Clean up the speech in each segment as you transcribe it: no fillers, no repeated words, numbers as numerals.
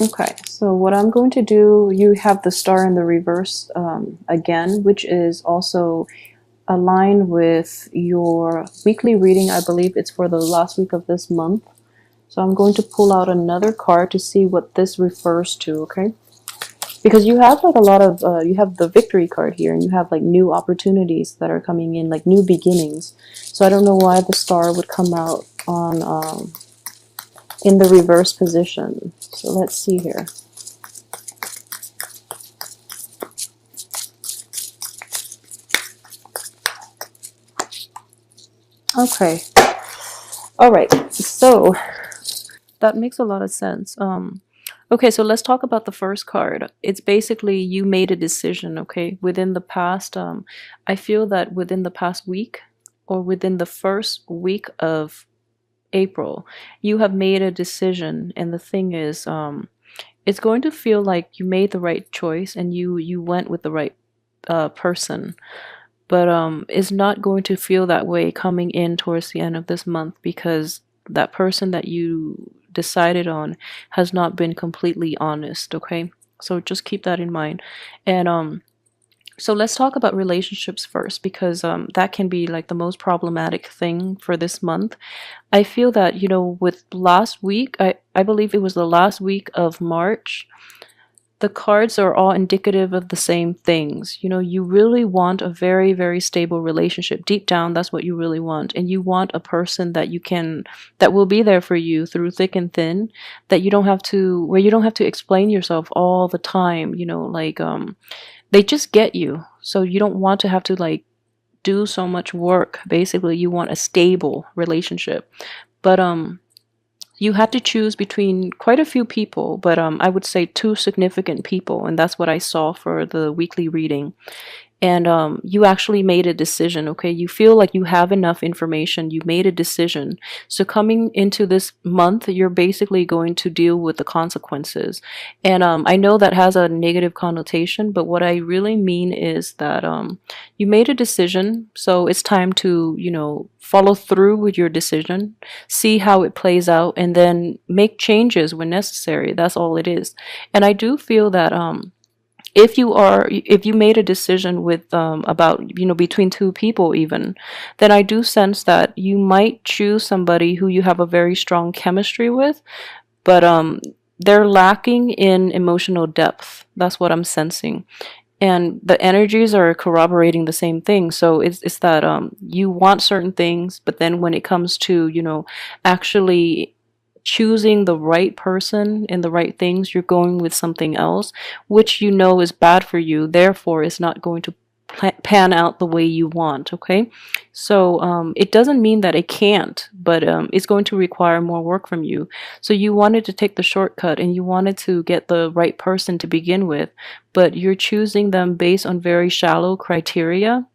Okay, so what I'm going to do, you have the star in the reverse again, which is also aligned with your weekly reading. I believe it's for the last week of this month. So I'm going to pull out another card to see what this refers to, okay? Because you have like a lot of, you have the victory card here, and you have like new opportunities that are coming in, like new beginnings. So I don't know why the star would come out on in the reverse position. So let's see here. Okay. All right. So that makes a lot of sense. Okay, so let's talk about the first card. It's basically you made a decision, okay? Within the past, I feel that within the past week or within the first week of April, you have made a decision. And the thing is, it's going to feel like you made the right choice and you went with the right person. But it's not going to feel that way coming in towards the end of this month, because that person that you decided on has not been completely honest, okay? So just keep that in mind. And so let's talk about relationships first, because that can be like the most problematic thing for this month. I feel that, you know, with last week, I believe it was the last week of March, the cards are all indicative of the same things. You know, you really want a very, very stable relationship. Deep down, that's what you really want. And you want a person that you can, that will be there for you through thick and thin, that you don't have to, where you don't have to explain yourself all the time, you know, like, they just get you. So you don't want to have to like do so much work. Basically, you want a stable relationship. But, you had to choose between quite a few people, but I would say two significant people, and that's what I saw for the weekly reading. And you actually made a decision, okay? You feel like you have enough information, you made a decision. So coming into this month, you're basically going to deal with the consequences. And I know that has a negative connotation, but what I really mean is that you made a decision, so it's time to, you know, follow through with your decision, see how it plays out, and then make changes when necessary. That's all it is. And I do feel that if you made a decision with about, you know, between two people even, then I do sense that you might choose somebody who you have a very strong chemistry with, but they're lacking in emotional depth. That's what I'm sensing. And the energies are corroborating the same thing. So it's that you want certain things, but then when it comes to, you know, actually choosing the right person and the right things, you're going with something else, which you know is bad for you. Therefore, it's not going to pan out the way you want, okay? So it doesn't mean that it can't, but it's going to require more work from you. So you wanted to take the shortcut and you wanted to get the right person to begin with, but you're choosing them based on very shallow criteria.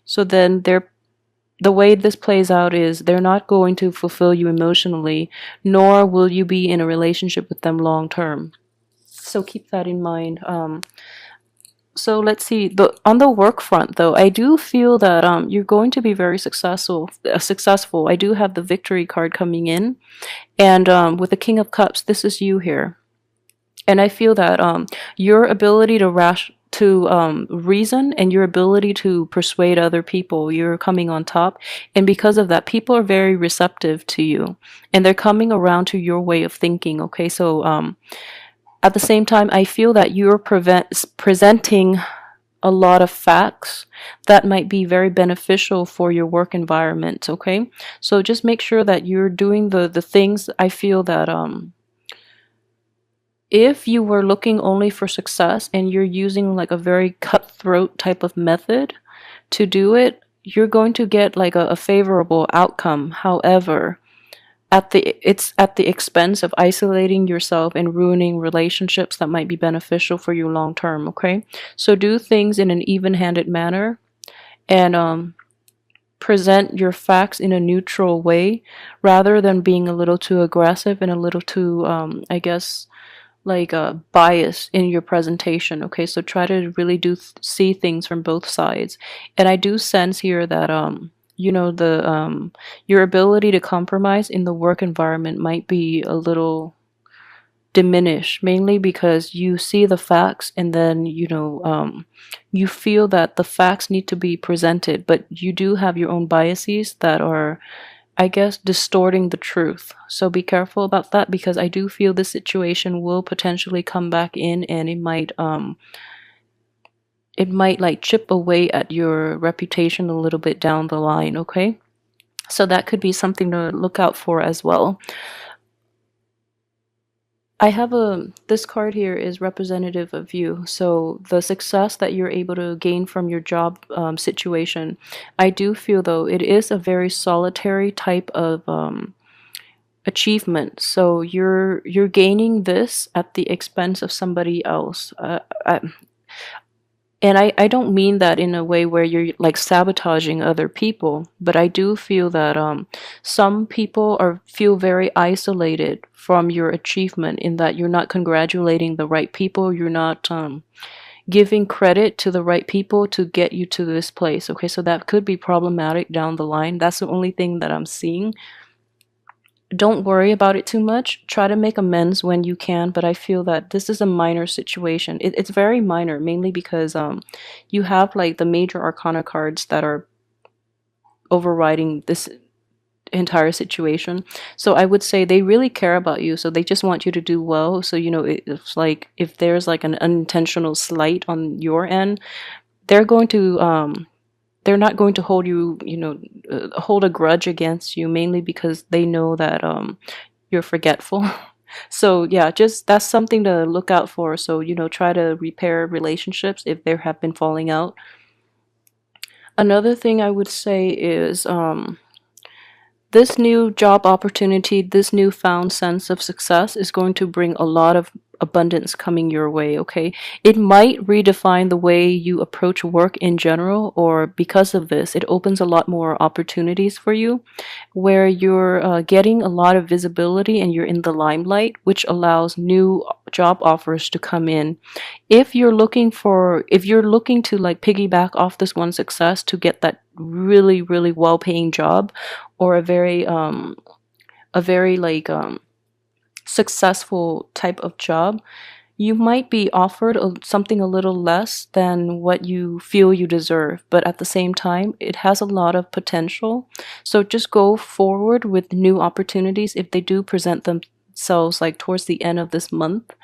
So then the way this plays out is they're not going to fulfill you emotionally, nor will you be in a relationship with them long term. So keep that in mind. So let's see. On the work front, though, I do feel that you're going to be very successful. Successful. I do have the victory card coming in, and with the King of Cups, this is you here, and I feel that your ability to reason and your ability to persuade other people, you're coming on top, and because of that, people are very receptive to you, and they're coming around to your way of thinking. Okay, so at the same time, I feel that you're presenting a lot of facts that might be very beneficial for your work environment, okay? So just make sure that you're doing the things. I feel that if you were looking only for success and you're using like a very cutthroat type of method to do it, you're going to get like a favorable outcome. However, it's at the expense of isolating yourself and ruining relationships that might be beneficial for you long term, okay? So do things in an even-handed manner, and present your facts in a neutral way, rather than being a little too aggressive and a little too I guess like bias in your presentation, okay? So try to really see things from both sides. And I do sense here that you know, the your ability to compromise in the work environment might be a little diminish, mainly because you see the facts and then you feel that the facts need to be presented, but you do have your own biases that are, I guess, distorting the truth. So be careful about that, because I do feel this situation will potentially come back in, and it might like chip away at your reputation a little bit down the line, okay? So that could be something to look out for as well. I have this card here is representative of you. So the success that you're able to gain from your job situation, I do feel though it is a very solitary type of achievement. So you're gaining this at the expense of somebody else. And I don't mean that in a way where you're like sabotaging other people, but I do feel that some people are feel very isolated from your achievement, in that you're not congratulating the right people, you're not giving credit to the right people to get you to this place. Okay, so that could be problematic down the line. That's the only thing that I'm seeing. Don't worry about it too much. Try to make amends when you can, but I feel that this is a minor situation. It's very minor, mainly because you have like the major arcana cards that are overriding this entire situation. So I would say they really care about you. So they just want you to do well. So it's like if there's like an unintentional slight on your end, they're going to they're not going to hold you, hold a grudge against you, mainly because they know that you're forgetful. So yeah, just that's something to look out for. So try to repair relationships if there have been falling out. Another thing I would say is this new job opportunity, this newfound sense of success is going to bring a lot of abundance coming your way, okay? It might redefine the way you approach work in general, or because of this, it opens a lot more opportunities for you where you're getting a lot of visibility and you're in the limelight, which allows new job offers to come in. If you're looking to like piggyback off this one success to get that really, really well-paying job, or a very like successful type of job, you might be offered something a little less than what you feel you deserve, but at the same time, it has a lot of potential. So just go forward with new opportunities if they do present themselves like towards the end of this month.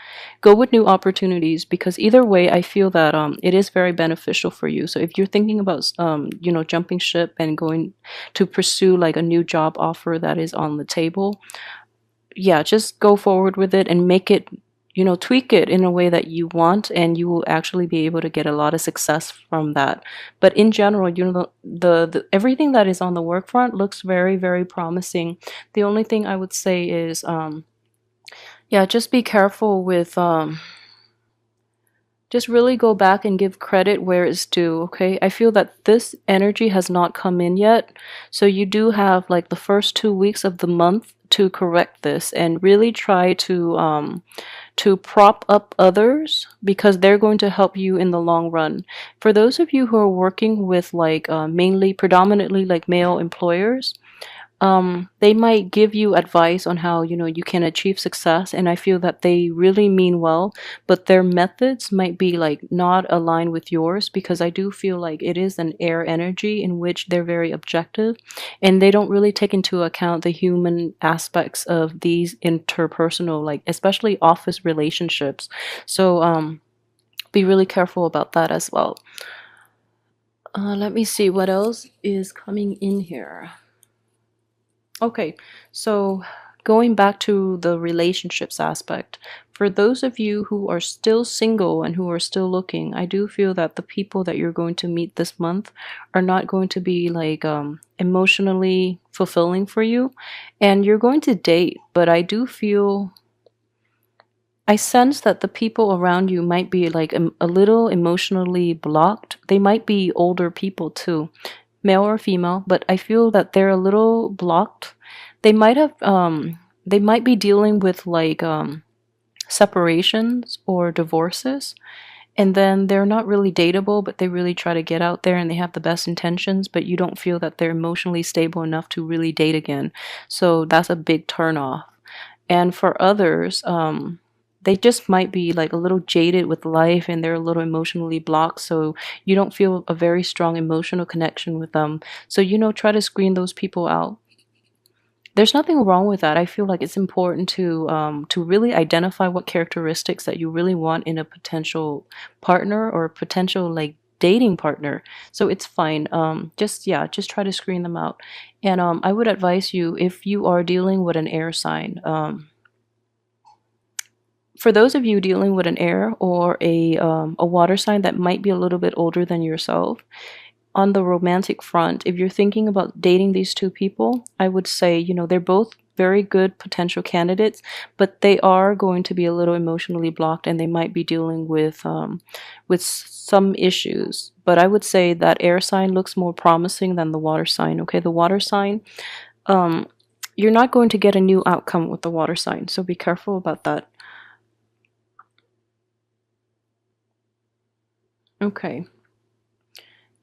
Go with new opportunities, because either way, I feel that it is very beneficial for you. So if you're thinking about jumping ship and going to pursue like a new job offer that is on the table, yeah, just go forward with it and make it, tweak it in a way that you want, and you will actually be able to get a lot of success from that. But in general, the everything that is on the work front looks very, very promising. The only thing I would say is, yeah, just be careful with, just really go back and give credit where it's due, okay? I feel that this energy has not come in yet. So you do have like the first 2 weeks of the month to correct this, and really try to prop up others, because they're going to help you in the long run. For those of you who are working with like mainly predominantly like male employers, they might give you advice on how you can achieve success, and I feel that they really mean well, but their methods might be like not aligned with yours, because I do feel like it is an air energy in which they're very objective, and they don't really take into account the human aspects of these interpersonal, like especially office relationships. So be really careful about that as well. Let me see what else is coming in here. Okay, so going back to the relationships aspect, for those of you who are still single and who are still looking, I do feel that the people that you're going to meet this month are not going to be like emotionally fulfilling for you, and you're going to date, but I sense that the people around you might be like a little emotionally blocked. They might be older people too, male or female, but I feel that they're a little blocked. They might be dealing with like separations or divorces, and then they're not really dateable, but they really try to get out there and they have the best intentions, but you don't feel that they're emotionally stable enough to really date again. So that's a big turn off. And for others, they just might be like a little jaded with life and they're a little emotionally blocked, so you don't feel a very strong emotional connection with them. So, try to screen those people out. There's nothing wrong with that. I feel like it's important to really identify what characteristics that you really want in a potential partner or a potential like dating partner. So it's fine. Just yeah, just try to screen them out. And I would advise you, if you are dealing with an air sign, for those of you dealing with an air or a water sign that might be a little bit older than yourself, on the romantic front, if you're thinking about dating these two people, I would say, they're both very good potential candidates, but they are going to be a little emotionally blocked and they might be dealing with some issues. But I would say that air sign looks more promising than the water sign. Okay, the water sign, um, you're not going to get a new outcome with the water sign, so be careful about that. Okay.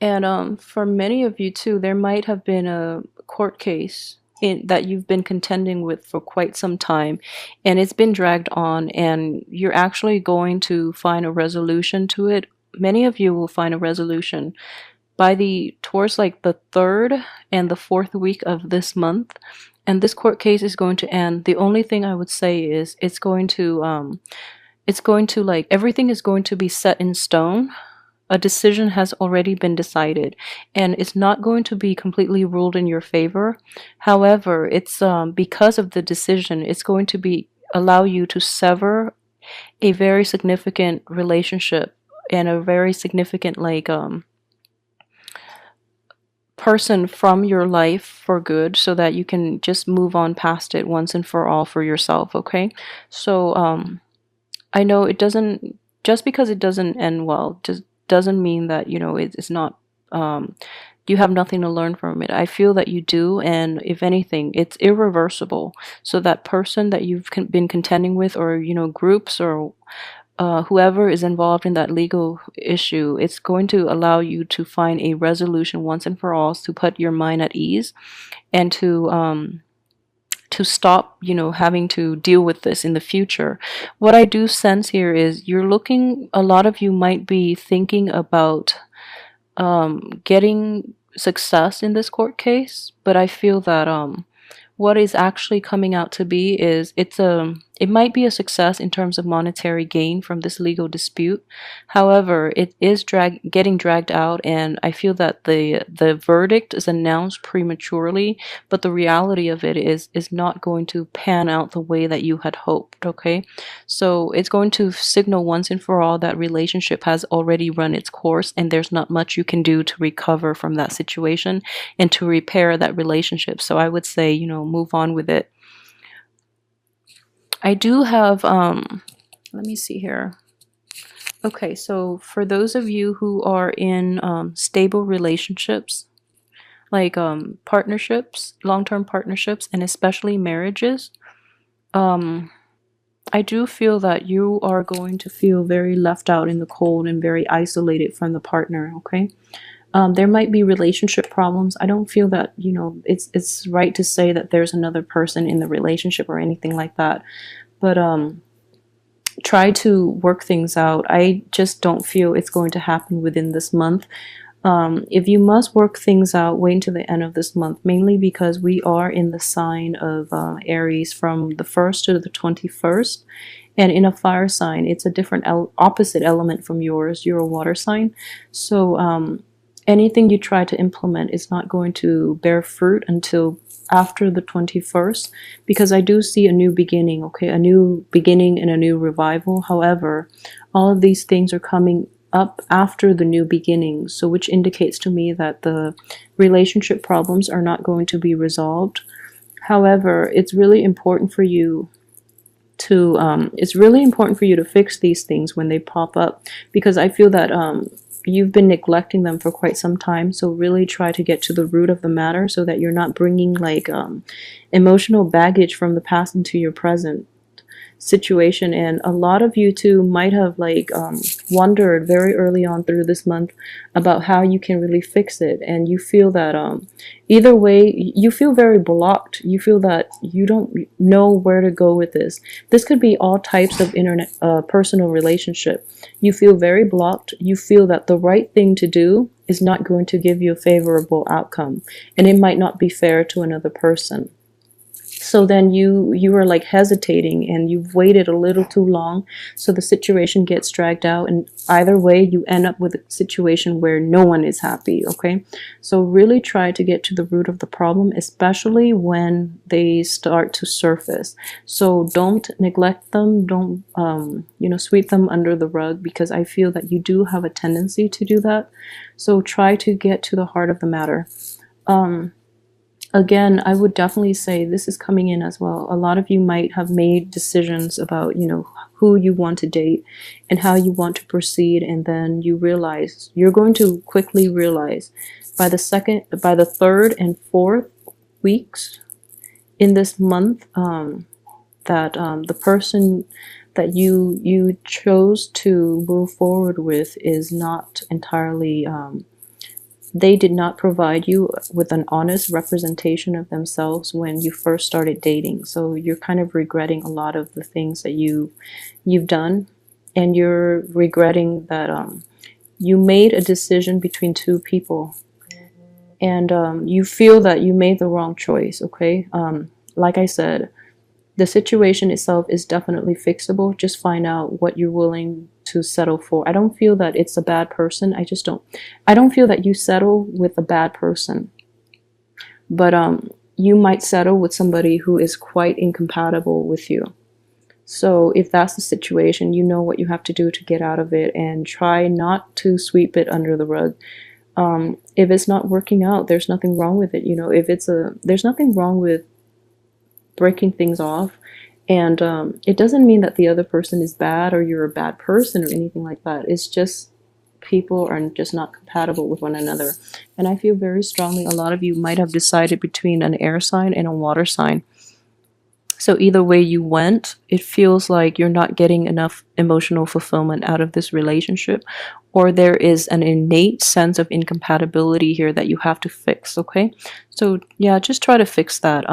And for many of you too, there might have been a court case that you've been contending with for quite some time, and it's been dragged on, and you're actually going to find a resolution to it. Many of you will find a resolution by the towards like the third and the fourth week of this month, and this court case is going to end. The only thing I would say is it's going to like everything is going to be set in stone. A decision has already been decided and it's not going to be completely ruled in your favor. However, it's because of the decision, it's going to be allow you to sever a very significant relationship and a very significant like person from your life for good, so that you can just move on past it once and for all for yourself. Okay, so I know it doesn't, just because it doesn't end well, just doesn't mean that, it's not, you have nothing to learn from it. I feel that you do, and if anything, it's irreversible. So that person that you've been contending with, or, groups, or whoever is involved in that legal issue, it's going to allow you to find a resolution once and for all, to put your mind at ease, and to stop, having to deal with this in the future. What I do sense here is a lot of you might be thinking about getting success in this court case, but I feel that what is actually coming out to be is it might be a success in terms of monetary gain from this legal dispute. However, it is getting dragged out, and I feel that the verdict is announced prematurely, but the reality of it is not going to pan out the way that you had hoped. Okay, so it's going to signal once and for all that relationship has already run its course, and there's not much you can do to recover from that situation and to repair that relationship. So I would say, move on with it. I do have, let me see here. Okay, so for those of you who are in stable relationships, like partnerships, long-term partnerships, and especially marriages, I do feel that you are going to feel very left out in the cold and very isolated from the partner. Okay, there might be relationship problems. I don't feel that, it's right to say that there's another person in the relationship or anything like that. But try to work things out. I just don't feel it's going to happen within this month. If you must work things out, wait until the end of this month, mainly because we are in the sign of Aries from the 1st to the 21st. And in a fire sign, it's a different opposite element from yours. You're a water sign. So anything you try to implement is not going to bear fruit until after the 21st, because I do see a new beginning. Okay, a new beginning and a new revival. However, all of these things are coming up after the new beginning, so which indicates to me that the relationship problems are not going to be resolved. However, it's really important for you to fix these things when they pop up, because I feel that you've been neglecting them for quite some time. So really try to get to the root of the matter, so that you're not bringing like emotional baggage from the past into your present. situation, and a lot of you too might have like wondered very early on through this month about how you can really fix it, and you feel that either way you feel very blocked. You feel that you don't know where to go with this. This could be all types of internet personal relationship. You feel very blocked. You feel that the right thing to do is not going to give you a favorable outcome, and it might not be fair to another person. So then you are like hesitating, and you've waited a little too long, so the situation gets dragged out, and either way you end up with a situation where no one is happy. Okay, so really try to get to the root of the problem, especially when they start to surface. So don't neglect them. Don't sweep them under the rug, because I feel that you do have a tendency to do that. So try to get to the heart of the matter. Again, I would definitely say this is coming in as well. A lot of you might have made decisions about, who you want to date and how you want to proceed, and then you're going to quickly realize by the third and fourth weeks in this month, that the person that you chose to move forward with is not entirely they did not provide you with an honest representation of themselves when you first started dating. So you're kind of regretting a lot of the things that you've done, and you're regretting that you made a decision between two people, and you feel that you made the wrong choice. Okay, like I said, the situation itself is definitely fixable. Just find out what you're willing to settle for. I don't feel that it's a bad person. I don't feel that you settle with a bad person. But you might settle with somebody who is quite incompatible with you. So if that's the situation, you know what you have to do to get out of it, and try not to sweep it under the rug. If it's not working out, there's nothing wrong with it. There's nothing wrong with breaking things off, and it doesn't mean that the other person is bad or you're a bad person or anything like that. It's just people are just not compatible with one another. And I feel very strongly a lot of you might have decided between an air sign and a water sign. So either way you went, it feels like you're not getting enough emotional fulfillment out of this relationship, or there is an innate sense of incompatibility here that you have to fix. Okay, so yeah, just try to fix that.